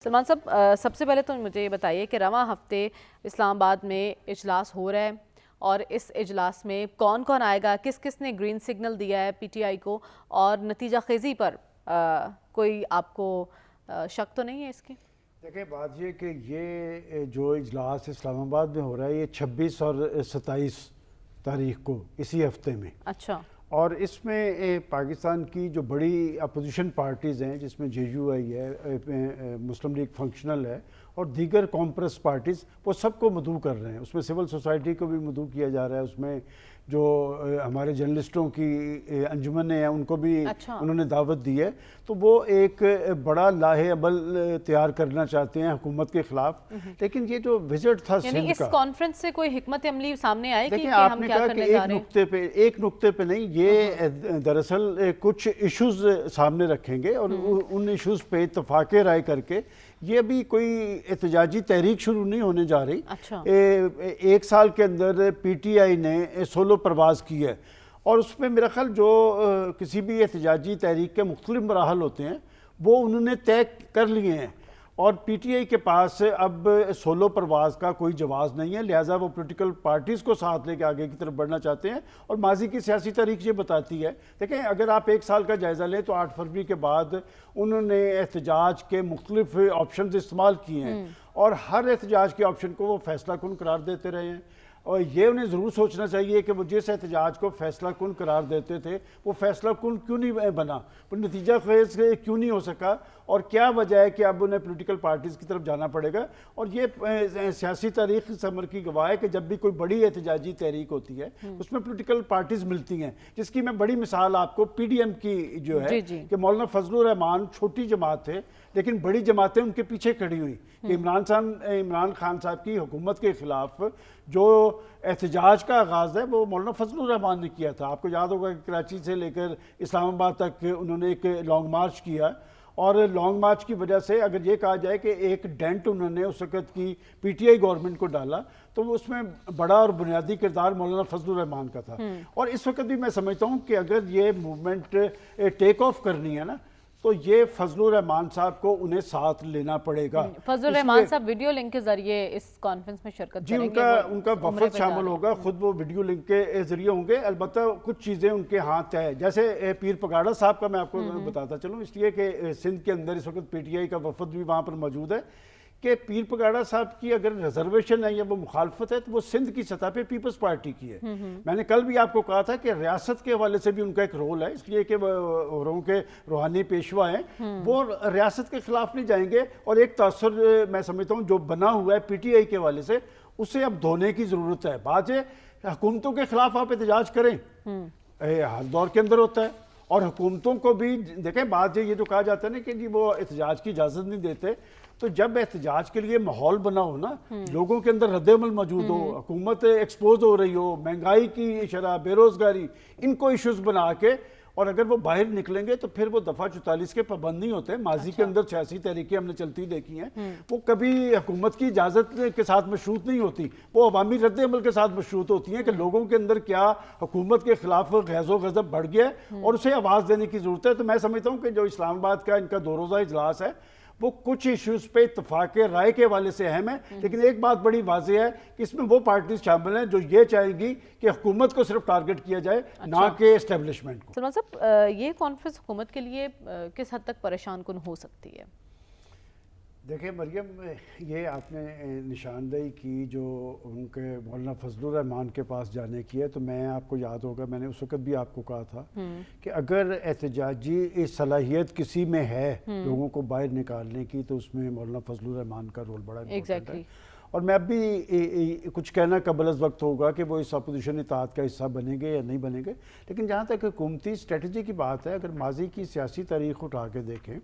सलमान साहब, सबसे पहले तो मुझे ये बताइए कि रवां हफ्ते इस्लामाबाद में इजलास हो रहा है और इस इजलास में कौन कौन आएगा, किस किस ने ग्रीन सिग्नल दिया है पीटीआई को, और नतीजा खेजी पर कोई आपको शक तो नहीं है इसकी? देखिए, बात ये कि ये जो इजलास इस्लामाबाद में हो रहा है ये 26 और 27 तारीख को इसी हफ्ते में। अच्छा। और इसमें पाकिस्तान की जो बड़ी अपोजिशन पार्टीज़ हैं जिसमें जेयूआई है, मुस्लिम लीग फंक्शनल है और दीगर कॉम्प्रेस पार्टीज़, वो सबको मदऊ कर रहे हैं। उसमें सिविल सोसाइटी को भी मदऊ किया जा रहा है, उसमें जो हमारे जर्नलिस्टों की अंजुमन हैं उनको भी उन्होंने दावत दी है। तो वो एक बड़ा लाहे अमल तैयार करना चाहते हैं हुकूमत के खिलाफ। लेकिन ये जो विजिट था सिंध का, इस कॉन्फ्रेंस से कोई हिकमत अमली सामने आएगी कि आपने कहा कि एक नुक्ते पे नहीं, ये दरअसल कुछ इश्यूज सामने रखेंगे और उन इश्यूज पे इत्तफाक़ राय करके ये अभी कोई एहतजाजी तहरीक शुरू नहीं होने जा रही। अच्छा। एक साल के अंदर पीटीआई ने सोलो परवाज़ की है और उसमें मेरा ख्याल जो किसी भी एहतजाजी तहरीक के मुख्तलिफ मराहल होते हैं वो उन्होंने तय कर लिए हैं और पीटीआई के पास अब सोलो परवाज़ का कोई जवाब नहीं है। लिहाजा वो पॉलिटिकल पार्टीज़ को साथ लेके आगे की तरफ बढ़ना चाहते हैं और माजी की सियासी तारीख ये बताती है। देखें, अगर आप एक साल का जायज़ा लें तो 8 फरवरी के बाद उन्होंने एहतजाज के मुख्तलिफ ऑप्शन इस्तेमाल किए हैं और हर एहतजाज के ऑप्शन को वो फैसला कुन करार देते रहे हैं। और ये उन्हें ज़रूर सोचना चाहिए कि वो जिस एहतजाज को फैसला कुन करार देते थे वो फैसला कुन क्यों नहीं बना, वो नतीजा खेज क्यों नहीं हो सका और क्या वजह है कि अब उन्हें पॉलिटिकल पार्टीज़ की तरफ जाना पड़ेगा। और ये सियासी तारीख इस अमर की गवाह है कि जब भी कोई बड़ी एहतजाजी तहरीक होती है उसमें पॉलिटिकल पार्टीज़ मिलती हैं, जिसकी मैं बड़ी मिसाल आपको पीडीएम की जो है कि मौलाना फजलुर रहमान छोटी जमात थे लेकिन बड़ी जमातें उनके पीछे खड़ी हुई कि इमरान खान साहब की हुकूमत के खिलाफ जो एहतजाज का आगाज़ है वो मौलाना फजलुर रहमान ने किया था। आपको याद होगा कि कराची से लेकर इस्लामाबाद तक उन्होंने एक लॉन्ग मार्च किया और लॉन्ग मार्च की वजह से अगर ये कहा जाए कि एक डेंट उन्होंने उस वक़्त की पीटीआई गवर्नमेंट को डाला तो उसमें बड़ा और बुनियादी किरदार मौलाना फजलुर रहमान का था। और इस वक्त भी मैं समझता हूँ कि अगर ये मूवमेंट टेक ऑफ करनी है ना तो ये फजलुर रहमान साहब को उन्हें साथ लेना पड़ेगा। फजलुर रहमान साहब वीडियो लिंक के जरिए इस कॉन्फ्रेंस में शिरकत करेंगे। उनका वफद शामिल होगा, खुद वो वीडियो लिंक के जरिए होंगे। अलबत्ता कुछ चीज़ें उनके हाथ है, जैसे पीर पगाड़ा साहब का मैं आपको बताता चलूँ, इसलिए कि सिंध के अंदर इस वक्त पीटीआई का वफद भी वहाँ पर मौजूद है कि पीर पगाड़ा साहब की अगर रिजर्वेशन है या वो मुखालफत है तो वो सिंध की सतह पे पीपल्स पार्टी की है। मैंने कल भी आपको कहा था कि रियासत के हवाले से भी उनका एक रोल है, इसलिए कि औरों के रूहानी पेशवा हैं, वो रियासत के खिलाफ नहीं जाएंगे। और एक तासुर मैं समझता हूँ जो बना हुआ है पीटीआई के हवाले से उसे अब धोने की ज़रूरत है। बात है हुकूमतों के खिलाफ आप एहतजाज करें, हर दौर के अंदर होता है और हुकूमतों को भी देखें। बात ये जो कहा जाता है ना कि जी वो एहतजाज की इजाज़त नहीं देते, तो जब एहतजाज के लिए माहौल बना हो ना, लोगों के अंदर रद्द-ए-अमल मौजूद हो, हुकूमत एक्सपोज हो रही हो, महंगाई की शरह, बेरोजगारी, इनको इश्यूज बना के और अगर वो बाहर निकलेंगे तो फिर वो दफ़ा 44 के पाबंद नहीं होते। माजी के अंदर सियासी तहरीकें हमने चलती देखी हैं, वो कभी हुकूमत की इजाज़त के साथ मशरूत नहीं होती, वो अवामी रद्द-ए-अमल के साथ मशरूत होती हैं कि लोगों के अंदर क्या हुकूमत के खिलाफ गैज़ो गज़ब बढ़ गया और उसे आवाज़ देने की ज़रूरत है। तो मैं समझता हूँ कि जो इस्लामाबाद का इनका 2 रोज़ा इजलास है वो कुछ इश्यूज पे इत्तफाक़ राय के हवाले से अहम है, लेकिन एक बात बड़ी वाज़ेह है कि इसमें वो पार्टीज शामिल हैं जो ये चाहेंगी कि हुकूमत को सिर्फ टारगेट किया जाए, ना कि एस्टेब्लिशमेंट को। सलमान साहब, ये कॉन्फ्रेंस हुकूमत के लिए किस हद तक परेशान कुन हो सकती है? देखिए मरियम, ये आपने निशानदेही की जो उनके मौलाना फजलुर रहमान के पास जाने की है, तो मैं आपको याद होगा मैंने उस वक़्त भी आपको कहा था कि अगर एहतजाजी सलाहियत किसी में है लोगों को बाहर निकालने की तो उसमें मौलाना फजलुर रहमान का रोल बड़ा इम्पोर्टेंट है। और मैं अब भी कुछ कहना कबल वक्त होगा कि वो इस अपोजिशन इत्तेहाद का हिस्सा बनेंगे या नहीं बनेंगे, लेकिन जहाँ तक हुकूमती स्ट्रेटजी की बात है, अगर माजी की सियासी तारीख उठा के देखें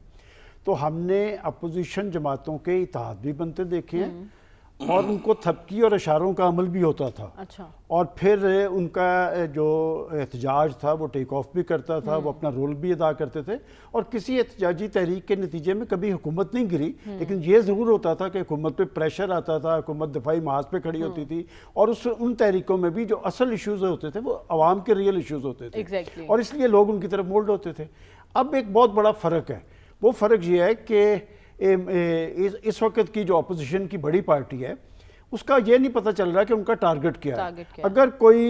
तो हमने अपोजिशन जमातों के इत्तेहाद भी बनते देखे हैं और उनको थपकी और इशारों का अमल भी होता था। अच्छा। और फिर उनका जो एहतजाज था वो टेक ऑफ भी करता था, वो अपना रोल भी अदा करते थे और किसी एहतजाजी तहरीक के नतीजे में कभी हुकूमत नहीं गिरी, लेकिन ये ज़रूर होता था कि हुकूमत पे प्रेशर आता था, हुकूमत दफाई महाज पे खड़ी होती थी और उन तहरीकों में भी जो असल इशूज़ होते थे वो आवाम के रियल इशूज़ होते थे और इसलिए लोग उनकी तरफ मोल्ड होते थे। अब एक बहुत बड़ा फ़र्क है, वो फ़र्क ये है कि इस वक्त की जो अपोजिशन की बड़ी पार्टी है उसका ये नहीं पता चल रहा कि उनका टारगेट क्या है। अगर कोई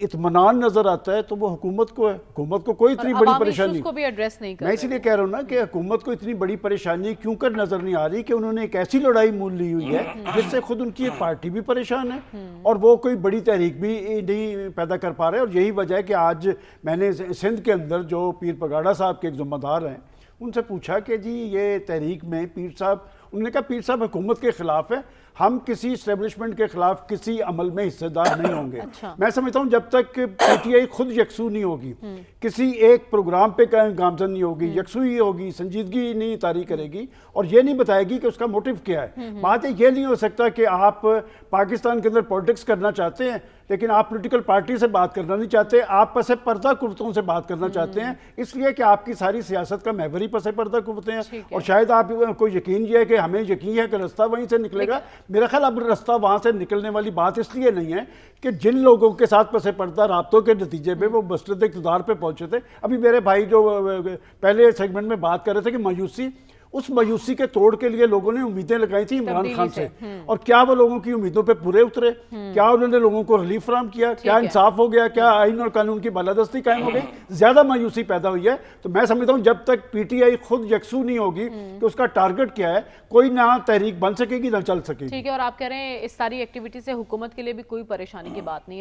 इत्मीनान नजर आता है तो वो हुकूमत को है, हुकूमत को कोई इतनी बड़ी परेशानी को भी एड्रेस नहीं कर मैं इसलिए कह रहा हूँ ना कि हुकूमत को इतनी बड़ी परेशानी क्यों कर नजर नहीं आ रही कि उन्होंने एक ऐसी लड़ाई मोल ली हुई है जिससे खुद उनकी एक पार्टी भी परेशान है और वो कोई बड़ी तहरीक भी नहीं पैदा कर पा रहे। और यही वजह है कि आज मैंने सिंध के अंदर जो पीर पगाड़ा साहब के एक जिम्मेदार हैं उनसे पूछा कि जी ये तहरीक में पीर साहब, उन्होंने कहा पीर साहब हुकूमत के खिलाफ है, हम किसी इस्टेब्लिशमेंट के खिलाफ किसी अमल में हिस्सेदार नहीं होंगे। अच्छा। मैं समझता हूँ जब तक पीटीआई खुद यकसू नहीं होगी, किसी एक प्रोग्राम पे गामजन नहीं होगी, यकसुई होगी, संजीदगी नहीं तारी करेगी और ये नहीं बताएगी कि उसका मोटिव क्या है। बात ये नहीं हो सकता कि आप पाकिस्तान के अंदर पॉलिटिक्स करना चाहते हैं लेकिन आप पॉलिटिकल पार्टी से बात करना नहीं चाहते, आप पसे पर्दा कुर्तों से बात करना चाहते हैं, इसलिए कि आपकी सारी सियासत का महवर ही पसे पर्दा कुर्ते हैं और शायद आप को यकीन ये है कि हमें यकीन है कि रास्ता वहीं से निकलेगा। मेरा ख्याल अब रास्ता वहाँ से निकलने वाली बात इसलिए नहीं है कि जिन लोगों के साथ पसे पर्दा राब्तों के नतीजे में वो मसलत इक़्तिदार पे पहुँचे थे। अभी मेरे भाई जो पहले सेगमेंट में बात कर रहे थे कि मायूसी, उस मायूसी के तोड़ के लिए लोगों ने उम्मीदें लगाई थी इमरान खान से और क्या वो लोगों की उम्मीदों पे पूरे उतरे? क्या उन्होंने लोगों को रिलीफ फराहम किया? क्या इंसाफ हो गया? क्या आइन और कानून की बालादस्ती कायम हो गई? ज्यादा मायूसी पैदा हुई है। तो मैं समझता हूँ जब तक पीटीआई खुद यकसू नहीं होगी कि उसका टारगेट क्या है, कोई ना तहरीक बन सकेगी ना चल सकेगी। ठीक है, और आप कह रहे हैं इस सारी एक्टिविटी से हुकूमत के लिए भी कोई परेशानी की बात नहीं है।